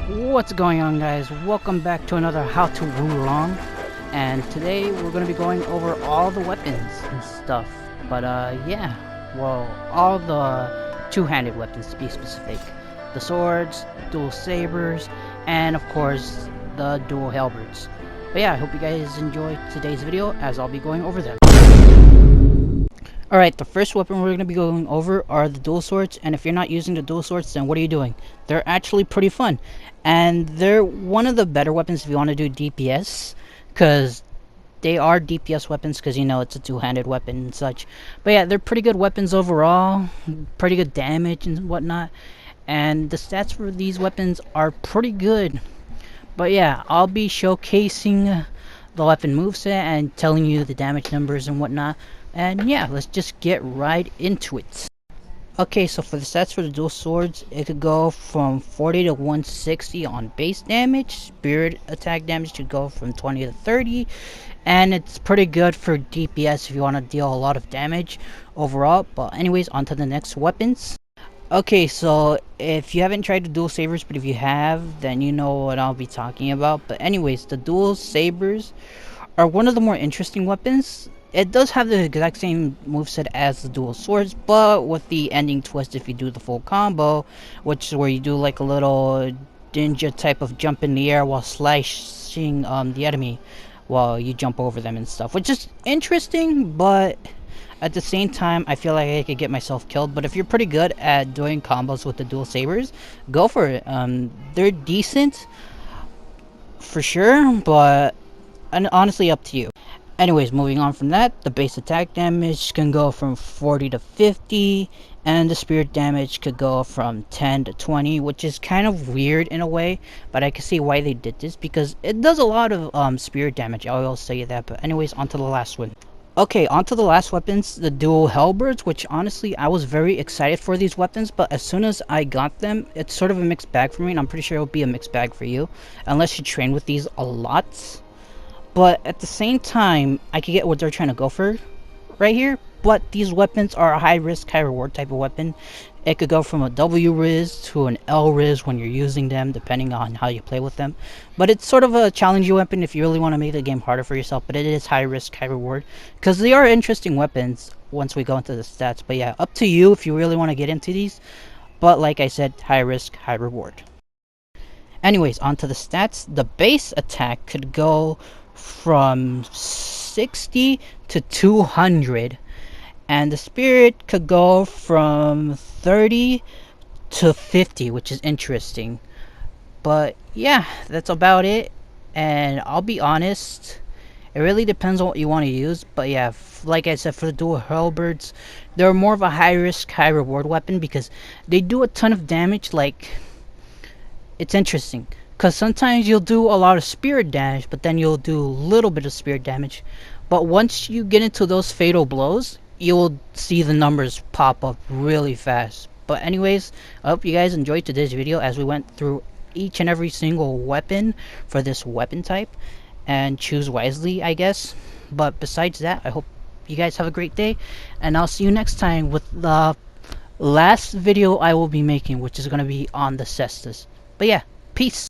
What's going on, guys? Welcome back to another How to Wulong, and today we're going to be going over all the weapons and stuff. But yeah, well, all the two-handed weapons to be specific. The swords, dual sabers, and of course the dual halberds. But yeah, I hope you guys enjoy today's video as I'll be going over them. Alright, the first weapon we're going to be going over are the dual swords, and if you're not using the dual swords, then what are you doing? They're actually pretty fun, and they're one of the better weapons if you want to do DPS, because they are DPS weapons, because you know it's a two-handed weapon and such. But yeah, they're pretty good weapons overall, pretty good damage and whatnot, and the stats for these weapons are pretty good. But yeah, I'll be showcasing the weapon moveset and telling you the damage numbers and whatnot. And yeah, let's just get right into it. Okay, so for the stats for the dual swords, it could go from 40 to 160 on base damage. Spirit attack damage could go from 20 to 30. And it's pretty good for DPS if you want to deal a lot of damage overall. But anyways, on to the next weapons. Okay, so if you haven't tried the dual sabers, but if you have, then you know what I'll be talking about. But anyways, the dual sabers are one of the more interesting weapons. It does have the exact same moveset as the dual swords, but with the ending twist if you do the full combo, which is where you do like a little ninja type of jump in the air while slashing the enemy while you jump over them and stuff, which is interesting, but at the same time I feel like I could get myself killed. But if you're pretty good at doing combos with the dual sabers, go for it. They're decent for sure, but honestly up to you. Anyways, moving on from that, the base attack damage can go from 40 to 50, and the spirit damage could go from 10 to 20, which is kind of weird in a way, but I can see why they did this, because it does a lot of spirit damage, I will say that. But anyways, on to the last one. Okay, on to the last weapons, the dual halberds, which honestly, I was very excited for these weapons, but as soon as I got them, it's sort of a mixed bag for me, and I'm pretty sure it'll be a mixed bag for you, unless you train with these a lot. But at the same time, I can get what they're trying to go for right here. But these weapons are a high risk, high reward type of weapon. It could go from a W Riz to an L Riz when you're using them, depending on how you play with them. But it's sort of a challenging weapon if you really want to make the game harder for yourself. But it is high risk, high reward, because they are interesting weapons once we go into the stats. But yeah, up to you if you really want to get into these. But like I said, high risk, high reward. Anyways, on to the stats. The base attack could go from 60 to 200, and the spirit could go from 30 to 50, which is interesting. But yeah, that's about it, and I'll be honest, it really depends on what you want to use. But yeah, like I said, for the dual halberds, they're more of a high risk, high reward weapon because they do a ton of damage. Like, it's interesting because sometimes you'll do a lot of spirit damage, but then you'll do a little bit of spirit damage. But once you get into those fatal blows, you'll see the numbers pop up really fast. But anyways, I hope you guys enjoyed today's video as we went through each and every single weapon for this weapon type. And choose wisely, I guess. But besides that, I hope you guys have a great day. And I'll see you next time with the last video I will be making, which is going to be on the cestus. But yeah, peace.